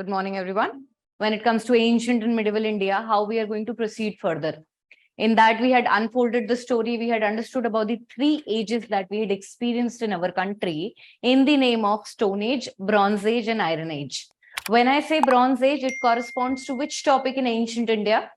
Good morning, everyone. When it comes to ancient and medieval India, how we are going to proceed further. In that, we had unfolded the story. We had understood about the three ages that we had experienced in our country in the name of Stone Age, Bronze Age, and Iron Age. When I say Bronze Age, it corresponds to which topic in ancient India?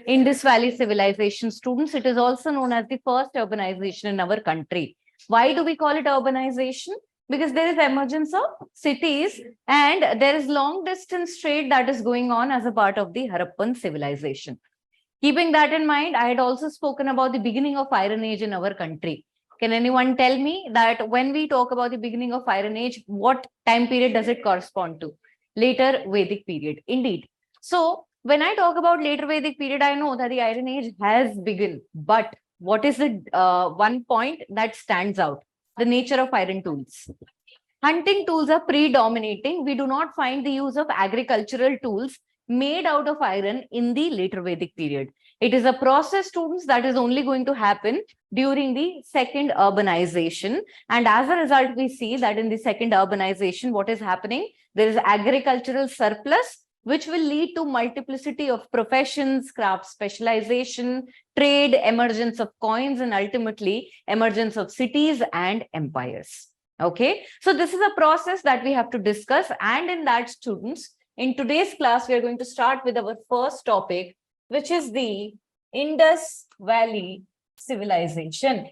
Indus Valley Civilization. Students, it is also known as the first urbanization in our country. Why do we call it urbanization? Because there is emergence of cities and there is long distance trade that is going on as a part of the Harappan civilization. Keeping that in mind, I had also spoken about the beginning of Iron Age in our country. Can anyone tell me that when we talk about the beginning of Iron Age, what time period does it correspond to? Later Vedic period, indeed. So when I talk about later Vedic period, I know that the Iron Age has begun, but what is the one point that stands out? The nature of iron tools. Hunting tools are predominating. We do not find the use of agricultural tools made out of iron in the later Vedic period. It is a process, students, that is only going to happen during the second urbanization. And as a result, we see that in the second urbanization, what is happening? There is agricultural surplus, which will lead to multiplicity of professions, craft specialization, trade, emergence of coins, and ultimately emergence of cities and empires. Okay, so this is a process that we have to discuss. And in that, students, in today's class, we are going to start with our first topic, which is the Indus Valley Civilization.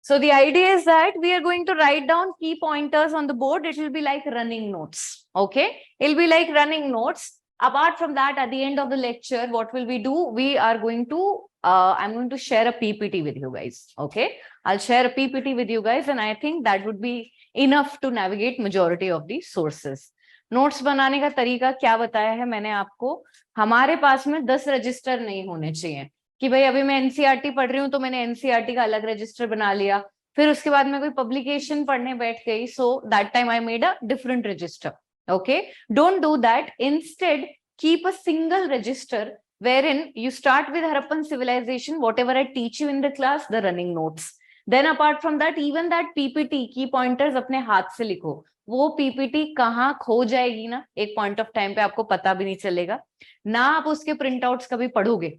So the idea is that we are going to write down key pointers on the board. It will be like running notes. Okay, it'll be like running notes. Apart from that, at the end of the lecture, what will we do? We are going to, I'm going to share a PPT with you guys. Okay, I'll share a PPT with you guys, and I think that would be enough to navigate majority of the sources. Notes बनाने का तरीका क्या बताया है मैंने आपको? हमारे पास में 10 रजिस्टर नहीं होने चाहिए कि भाई अभी मैं एनसीईआरटी पढ़ रही हूँ तो मैंने एनसीईआरटी का अलग रजिस्टर बना लिया, फिर उसके बाद मैं कोई पब्लिकेशन पढ़ने बैठ गई, so that time I made a different register. Okay, don't do that. Instead, keep a single register wherein you start with Harappan civilization, whatever I teach you in the class, the running notes. Then apart from that, even that PPT, key pointers अपने हाथ से लिखो. वो PPT कहाँ खो जाएगी ना, एक पॉइंट ऑफ टाइम पे आपको पता भी नहीं चलेगा ना, आप उसके प्रिंट आउट्स कभी पढ़ोगे.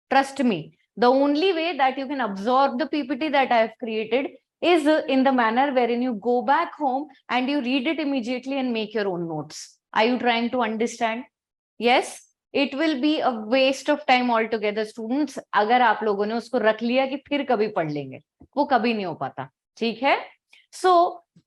Trust me, the only way that you can absorb the PPT that I have created is in the manner wherein you go back home and you read it immediately and make your own notes. Are you trying to understand? Yes, it will be a waste of time altogether, students. अगर आप लोगों ने उसको रख लिया कि फिर कभी पढ़ लेंगे, वो कभी नहीं हो पाता. ठीक है? So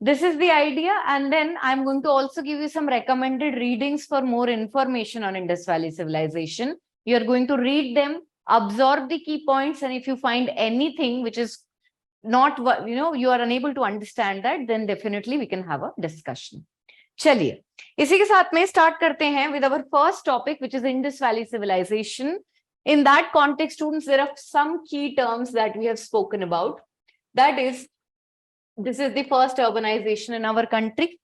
this is the idea, and then I'm going to also give you some recommended readings for more information on Indus Valley Civilization. You're going to read them, absorb the key points, and if you find anything which is not, you are unable to understand that, then definitely we can have a discussion. चलिए, इसी के साथ में start करते हैं with our first topic, which is Indus Valley Civilization. In that context, students, there are some key terms that we have spoken about. That is, this is the first urbanization in our country.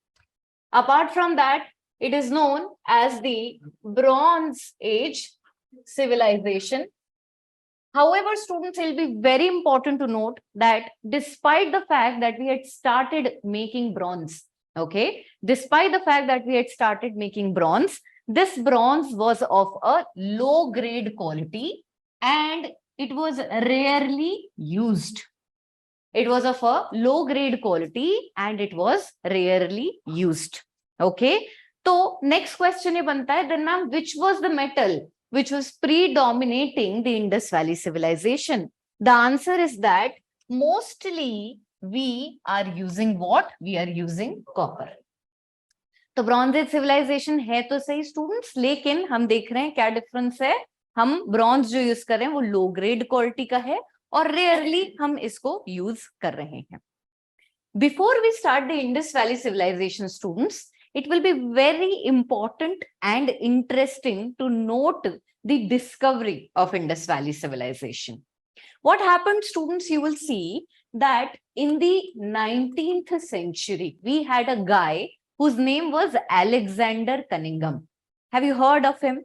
Apart from that, it is known as the Bronze Age civilization. However, students, it will be very important to note that despite the fact that we had started making bronze, okay, despite the fact that we had started making bronze, this bronze was of a low grade quality and it was rarely used. It was of a low grade quality and it was rarely used. Okay, so next question ये बनता है, then ma'am, which was the metal which was predominating the Indus Valley civilization? The answer is that mostly we are using what? We are using copper. तो bronze age civilisation है तो सही students, लेकिन हम देख रहे हैं क्या डिफरेंस है. हम ब्रॉन्ज जो यूज कर रहे हैं वो लो ग्रेड क्वालिटी का है और रेयरली हम इसको यूज कर रहे हैं. Before we start the Indus Valley Civilization students, it will be very important and interesting to note the discovery of Indus Valley Civilization. What happened, students, you will see that in the 19th century, we had a guy whose name was Alexander Cunningham. Have you heard of him?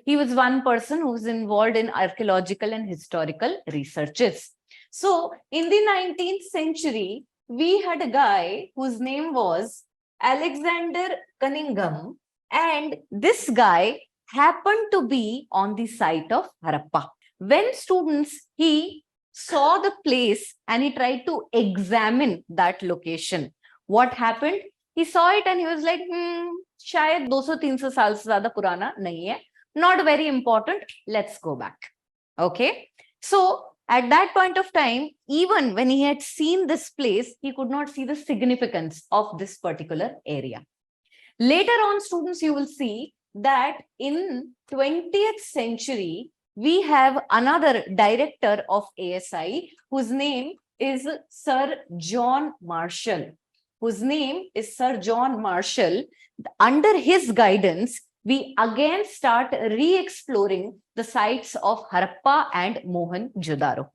He was one person who was involved in archaeological and historical researches. So in the 19th century, we had a guy whose name was Alexander Cunningham, And this guy happened to be on the site of Harappa. When students, he saw the place and he tried to examine that location. What happened? He saw it and he was like, शायद 200-300 साल से ज़्यादा पुराना नहीं है. Not very important. Let's go back. Okay. So at that point of time, even when he had seen this place, he could not see the significance of this particular area. Later on, students, you will see that in 20th century, we have another director of ASI whose name is Sir John Marshall. Under his guidance, we again start re-exploring the sites of Harappa and Mohenjo-daro.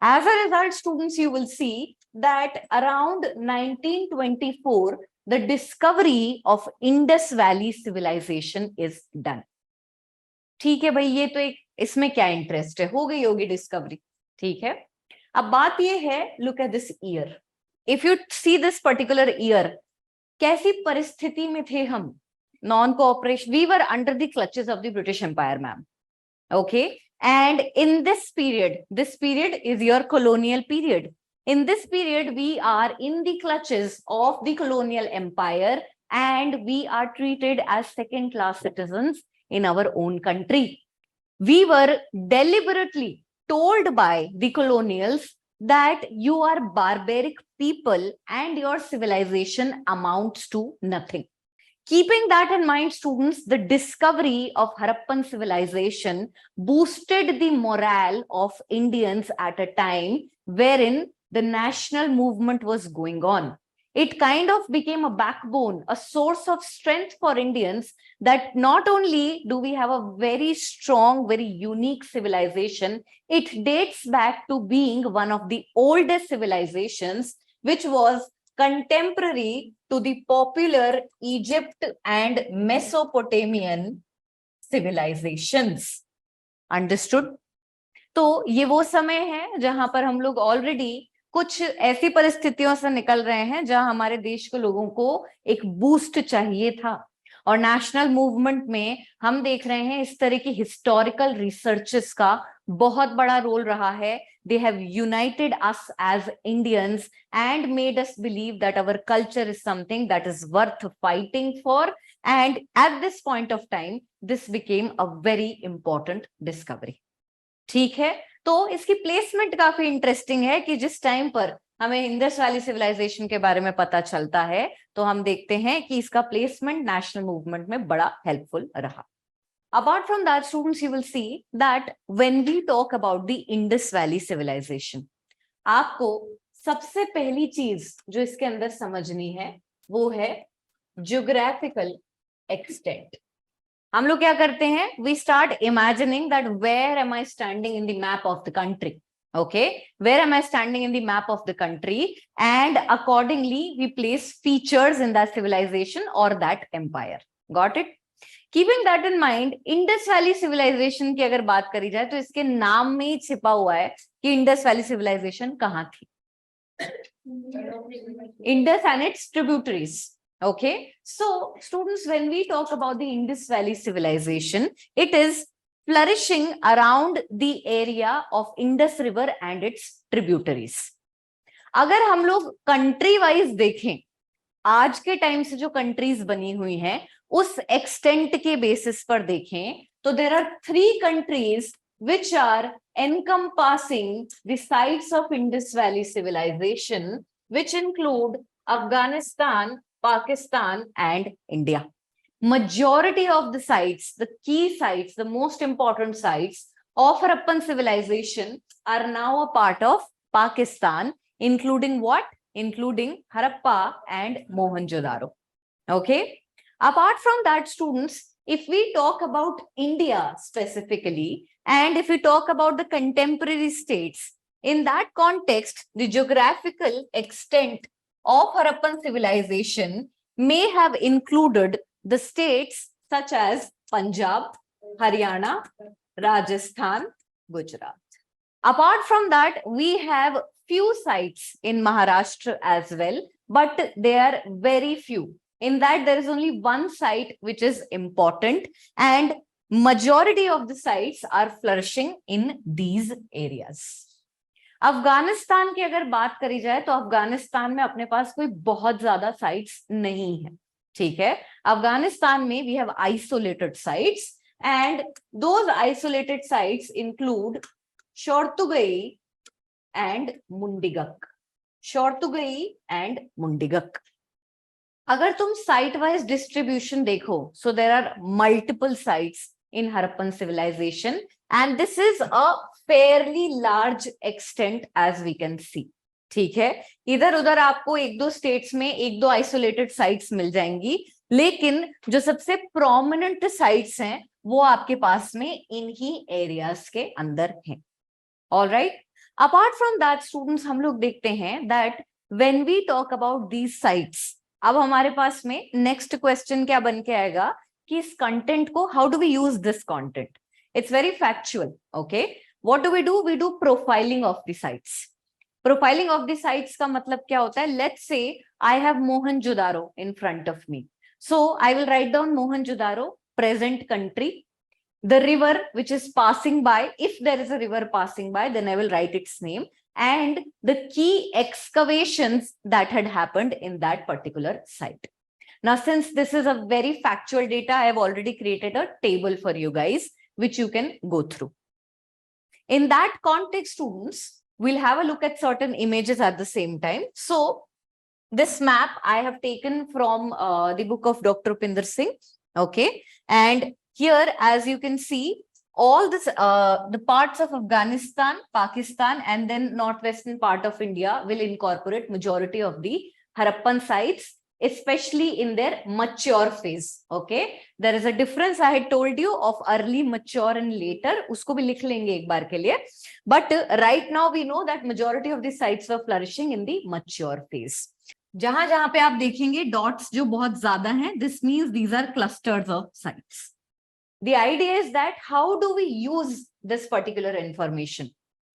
As a result, students, you will see that around 1924, the discovery of Indus Valley Civilization is done. ठीक है भाई, ये तो एक इसमें क्या interest है, हो गई होगी डिस्कवरी. ठीक है, अब बात ये है, look at this year. If you see this particular year, कैसी परिस्थिति में थे हम? Non cooperation, we were under the clutches of the British Empire, ma'am. Okay, and in this period is your colonial period. In this period, we are in the clutches of the colonial empire and we are treated as second-class citizens in our own country. We were deliberately told by the colonials that you are barbaric people and your civilization amounts to nothing. Keeping that in mind, students, the discovery of Harappan civilization boosted the morale of Indians at a time wherein the national movement was going on. It kind of became a backbone, a source of strength for Indians, that not only do we have a very strong, very unique civilization, it dates back to being one of the oldest civilizations, which was contemporary to the popular Egypt and Mesopotamian civilizations. Understood? तो ये वो समय है जहां पर हम लोग already कुछ ऐसी परिस्थितियों से निकल रहे हैं जहां हमारे देश के लोगों को एक बूस्ट चाहिए था. और नेशनल मूवमेंट में हम देख रहे हैं इस तरह की हिस्टोरिकल रिसर्चेस का बहुत बड़ा रोल रहा है. They have united us as Indians and made us believe that our culture is something that is worth fighting for. And at this point of time, this became a very important discovery. ठीक है, तो इसकी placement काफी interesting है कि जिस time पर हमें इंडस वैली सिविलाइजेशन के बारे में पता चलता है तो हम देखते हैं कि इसका प्लेसमेंट नेशनल मूवमेंट में बड़ा हेल्पफुल रहा. Apart from that, students, you will see that when we talk about the Indus Valley Civilization, आपको सबसे पहली चीज जो इसके अंदर समझनी है वो है geographical extent. हम लोग क्या करते हैं? We start imagining that where am I standing in the map of the country? Okay, where am I standing in the map of the country? And accordingly, we place features in that civilization or that empire. Got it? Keeping that in mind, Indus Valley Civilization की अगर बात करी जाए तो इसके नाम में ही छिपा हुआ है कि Indus Valley Civilization कहाँ थी. Indus and its tributaries. Okay, so students, when we talk about the Indus Valley Civilization, it is flourishing around the area of Indus River and its tributaries. अगर हम लोग कंट्री वाइज देखें, आज के time से जो कंट्रीज बनी हुई हैं उस एक्सटेंट के बेसिस पर देखें तो there are 3 countries which are encompassing the sites of Indus Valley Civilization, which include Afghanistan, Pakistan, and India. Majority of the sites, the key sites, the most important sites of Harappan civilization are now a part of Pakistan, including what? Including Harappa and Mohenjo-daro. Okay. Apart from that, students, if we talk about India specifically, and if we talk about the contemporary states, in that context, the geographical extent of Harappan civilization may have included the states such as Punjab, Haryana, Rajasthan, Gujarat. Apart from that, we have few sites in Maharashtra as well, but they are very few. In that there is only one site which is important, and majority of the sites are flourishing in these areas. Afghanistan की अगर बात करी जाए तो अफगानिस्तान में अपने पास कोई बहुत ज्यादा साइट्स नहीं है, ठीक है. अफगानिस्तान में we have isolated sites, and those isolated sites include Shortugai and Mundigak. Shortugai and Mundigak. अगर तुम साइट वाइज डिस्ट्रीब्यूशन देखो, so there are multiple sites in Harappan civilisation, and this is a fairly large extent as we can see. ठीक है, इधर उधर आपको एक दो स्टेट्स में एक दो आइसोलेटेड साइट्स मिल जाएंगी, लेकिन जो सबसे प्रोमिनेंट साइट्स हैं वो आपके पास में इन्हीं एरियाज के अंदर हैं. Alright, apart from that students, हम लोग देखते हैं that when we talk about these sites, अब हमारे पास में नेक्स्ट क्वेश्चन क्या बन के आएगा कि इस कंटेंट को how do we use this content. It's very factual. Okay, what do? We do profiling of the sites. Profiling of the sites का मतलब क्या होता है? Let's say I have Mohenjo-daro in front of me, so I will write down Mohenjo-daro, present country, the river which is passing by, if there is a river passing by, then I will write its name, and the key excavations that had happened in that particular site. Now, since this is a very factual data, I have already created a table for you guys, which you can go through. In that context, students, we'll have a look at certain images at the same time. So, this map I have taken from the book of Dr. Upinder Singh, okay, and here, as you can see, all this, the parts of Afghanistan, Pakistan, and then northwestern part of India will incorporate majority of the Harappan sites, especially in their mature phase. Okay, there is a difference I had told you of early, mature, and later. उसको भी लिख लेंगे एक बार के लिए. But right now we know that majority of the sites were flourishing in the mature phase. जहां जहां पे आप देखेंगे dots जो बहुत ज्यादा हैं, this means these are clusters of sites. The idea is that how do we use this particular information?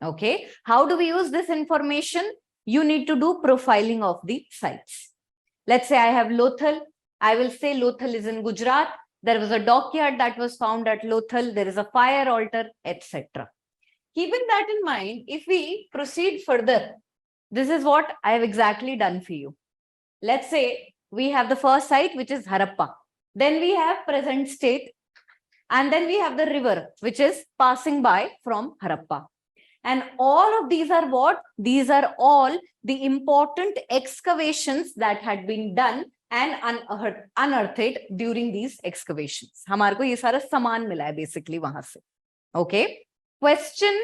Okay, how do we use this information? You need to do profiling of the sites. Let's say I have Lothal. I will say Lothal is in Gujarat. There was a dockyard that was found at Lothal. There is a fire altar, etc. Keeping that in mind, if we proceed further, this is what I have exactly done for you. Let's say we have the first site, which is Harappa. Then we have present state. And then we have the river, which is passing by from Harappa. And all of these are what? These are all the important excavations that had been done and unearthed during these excavations. हमारे को ये सारा सामान मिला है basically वहां से. Okay? Question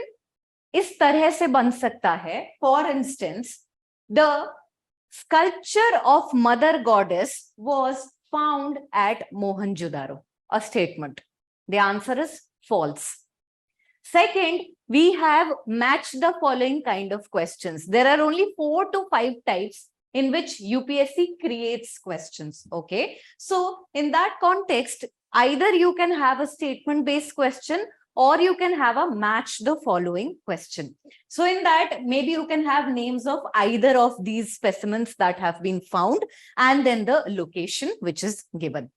इस तरह से बन सकता है. For instance, the sculpture of Mother Goddess was found at Mohenjo-daro. A statement. The answer is false. Second, we have matched the following kind of questions. There are only 4 to 5 types in which UPSC creates questions. Okay, so in that context, either you can have a statement-based question or you can have a match the following question. So in that, maybe you can have names of either of these specimens that have been found and then the location which is given.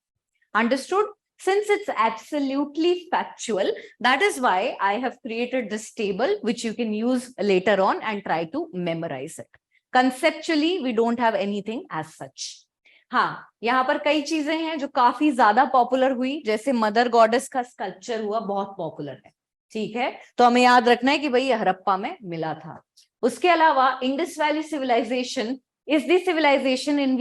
Understood? Since it's absolutely factual, that is why I have created this table, which you can use later on and try to memorize it. Conceptually, we don't have anything as such. हाँ, यहाँ पर कई चीजें हैं जो काफी ज्यादा popular हुई, जैसे मदर गॉडेस का स्कल्पचर हुआ, बहुत पॉपुलर है. ठीक है, तो हमें याद रखना है कि भाई हड़प्पा में मिला था. उसके अलावा Indus Valley Civilization is the civilization in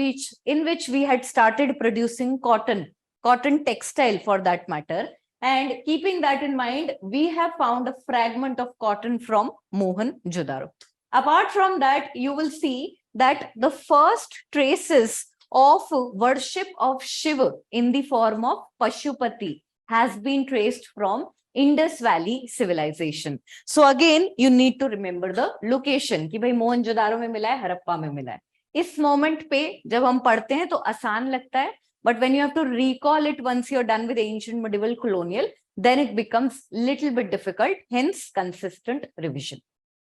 which we had started producing cotton textile for that matter, and keeping that in mind, we have found a fragment of cotton from Mohenjo-daro. Apart from that, you will see that the first traces of worship of Shiva in the form of Pashupati has been traced from Indus Valley Civilization. So again, you need to remember the location कि भाई मोहनजोदारो में मिला है, हड़प्पा में मिला है. इस moment पे जब हम पढ़ते हैं तो आसान लगता है, but when you have to recall it once you're done with ancient, medieval, colonial, then it becomes little bit difficult, hence consistent revision.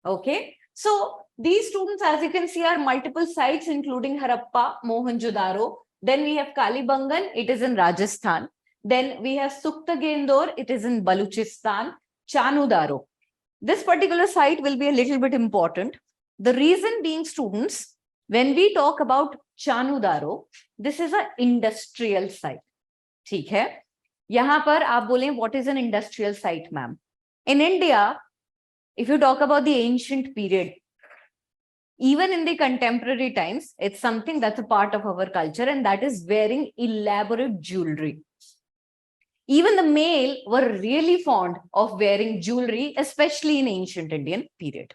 Okay, so these students, as you can see, are multiple sites including Harappa, Mohenjo-daro, Then we have Kalibangan, it is in Rajasthan. Then we have Suktagendor, it is in Baluchistan. Chanudaro. This particular site will be a little bit important. The reason being, students, when we talk about Chanudaro, this is an industrial site. ठीक है? यहाँ पर आप बोलें, what is an industrial site, ma'am? In India, if you talk about the ancient period, even in the contemporary times, it's something that's a part of our culture, and that is wearing elaborate jewelry. Even the male were really fond of wearing jewelry, especially in ancient Indian period.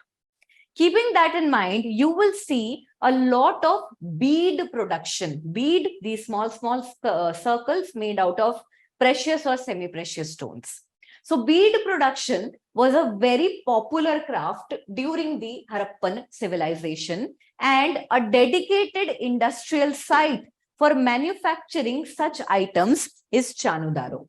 Keeping that in mind, you will see a lot of bead production. Bead, these small circles made out of precious or semi-precious stones. So bead production was a very popular craft during the Harappan civilization, and a dedicated industrial site for manufacturing such items is Chanudaro.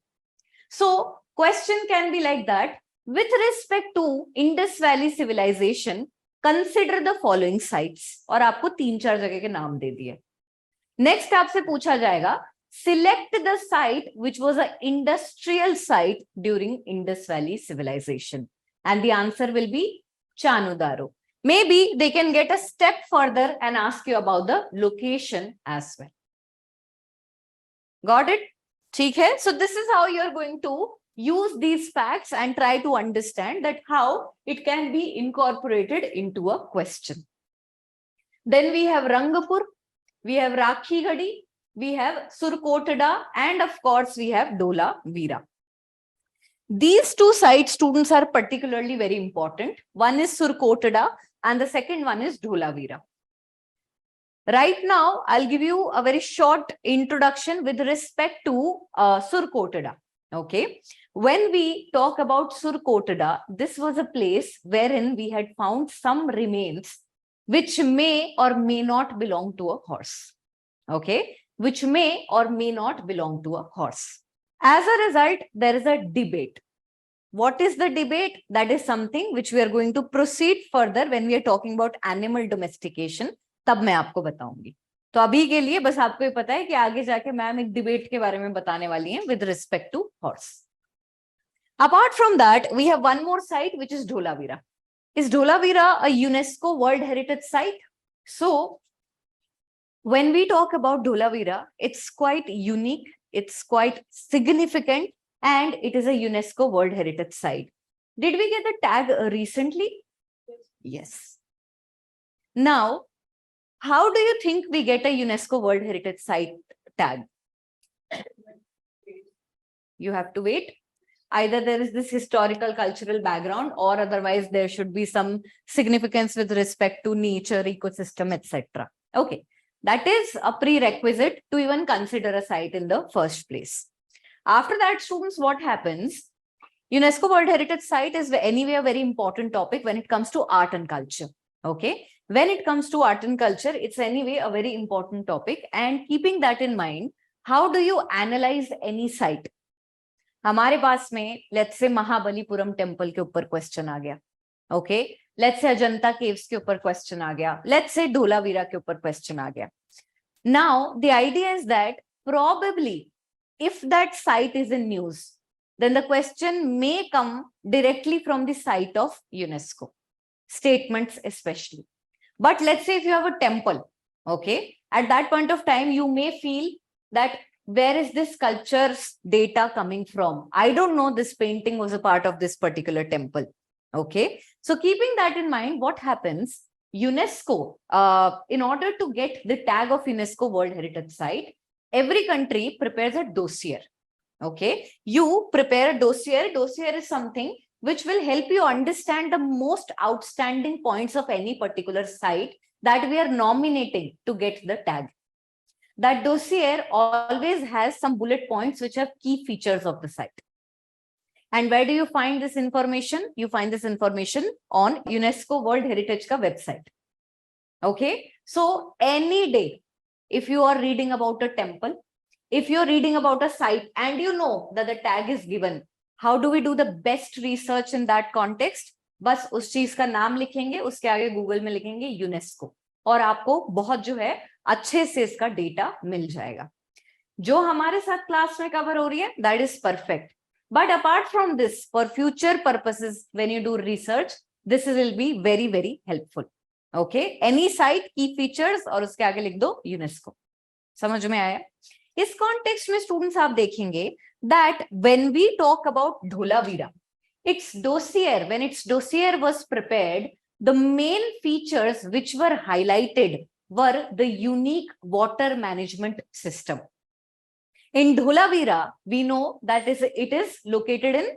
So question can be like that. With respect to Indus Valley Civilization, consider the following sites. और आपको 3-4 जगह के नाम दे दिए. Next आपसे पूछा जाएगा, select the site which was an industrial site during Indus Valley Civilization. And the answer will be Chanudaro. Maybe they can get a step further and ask you about the location as well. Got it? ठीक है? So this is how you're going to use these facts and try to understand that how it can be incorporated into a question. Then we have Rangapur, we have Rakhighadi, we have Surkotada, and of course we have Dholavira. These two sites, students, are particularly very important. One is Surkotada and the second one is Dholavira. Right now, I'll give you a very short introduction with respect to Surkotada. Okay. When we talk about Surkotada, this was a place wherein we had found some remains which may or may not belong to a horse. Okay. Which may or may not belong to a horse. As a result, there is a debate. What is the debate? That is something which we are going to proceed further when we are talking about animal domestication. तब मैं आपको बताऊंगी. तो अभी के लिए बस आपको ये पता है कि आगे जाके मैम एक डिबेट के बारे में बताने वाली हैं with respect to horse. Apart from that, we have one more site which is Dholavira. Is Dholavira a UNESCO World Heritage Site? So, when we talk about Dholavira, it's quite unique, it's quite significant, and it is a UNESCO World Heritage Site. Did we get the tag recently? Yes. Now, how do you think we get a UNESCO World Heritage Site tag? You have to wait. Either there is this historical cultural background, or otherwise there should be some significance with respect to nature, ecosystem, etc. Okay, that is a prerequisite to even consider a site in the first place. After that, students, what happens? UNESCO World Heritage Site is anyway a very important topic when it comes to art and culture. Okay. When it comes to art and culture, it's anyway a very important topic. And keeping that in mind, how do you analyze any site? हमारे पास में, let's say Mahabalipuram temple के ऊपर question आ गया. Okay. Let's say Ajanta caves के ऊपर question आ गया. Let's say Dholavira के ऊपर क्वेश्चन आ गया. Now, the idea is that probably if that site is in news, then the question may come directly from the site of UNESCO. Statements especially. But let's say if you have a temple, okay, at that point of time, you may feel that where is this sculpture's data coming from? I don't know this painting was a part of this particular temple, okay. So keeping that in mind, what happens? UNESCO, in order to get the tag of UNESCO World Heritage Site, every country prepares a dossier, okay. You prepare a dossier. Dossier is something which will help you understand the most outstanding points of any particular site that we are nominating to get the tag. That dossier always has some bullet points which have key features of the site. And where do you find this information? You find this information on UNESCO World Heritage ka website. Okay. So any day, if you are reading about a temple, if you're reading about a site and you know that the tag is given, how do we do the best research in that context? बस उस चीज का नाम लिखेंगे, उसके आगे Google में लिखेंगे यूनेस्को, और आपको बहुत जो है अच्छे से इसका डेटा मिल जाएगा। जो हमारे साथ क्लास में कवर हो रही है that is perfect, but apart from this for future purposes when you do research this will be very very helpful. Okay, any site की फीचर्स और उसके आगे लिख दो यूनेस्को। समझ में आया? इस कॉन्टेक्स्ट में स्टूडेंट्स आप देखेंगे that when we talk about Dholavira, its dossier, when its dossier was prepared, the main features which were highlighted were the unique water management system. In Dholavira, we know that it is located in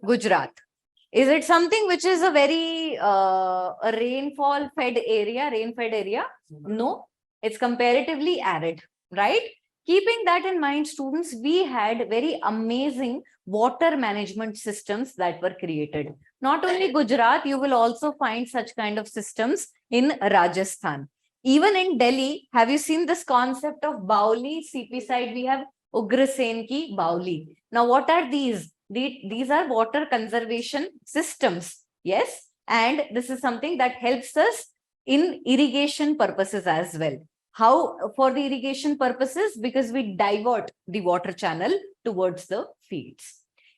Gujarat. Is it something which is a very a rainfall fed area, rain fed area? No, it's comparatively arid, right? Keeping that in mind, students, we had very amazing water management systems that were created. Not only Gujarat, you will also find such kind of systems in Rajasthan. Even in Delhi, have you seen this concept of Bauli? CP side, we have Ugrasen ki Bauli. Now, what are these? These are water conservation systems. Yes. And this is something that helps us in irrigation purposes as well. How? For the irrigation purposes, because we divert the water channel towards the fields.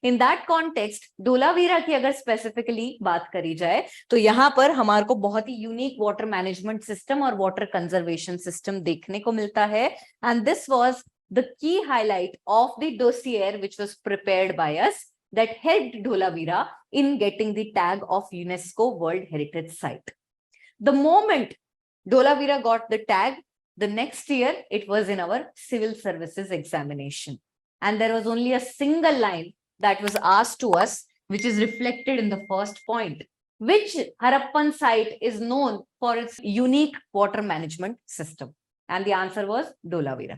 In that context, Dholavira की अगर specifically बात करी जाए तो यहाँ पर हमारे को बहुत ही यूनिक वाटर मैनेजमेंट सिस्टम और वाटर कंजर्वेशन सिस्टम देखने को मिलता है, and this was the key highlight of the dossier which was prepared by us that helped Dholavira in getting the tag of UNESCO World Heritage Site. The moment Dholavira got the tag, the next year it was in our civil services examination, and there was only a single line that was asked to us, which is reflected in the first point. Which Harappan site is known for its unique water management system? And the answer was Dholavira.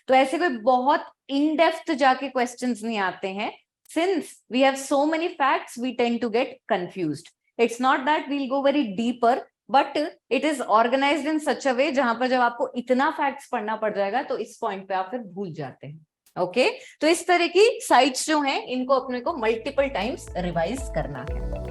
तो ऐसे कोई बहुत in depth जाके questions नहीं आते हैं. Since we have so many facts, we tend to get confused. It's not that we'll go very deeper, but it is organized in such a way जहां पर जब आपको इतना facts पढ़ना पड़ जाएगा तो इस point पे आप फिर भूल जाते हैं. ओके, तो इस तरह की साइट्स जो हैं इनको अपने को मल्टीपल टाइम्स रिवाइज करना है.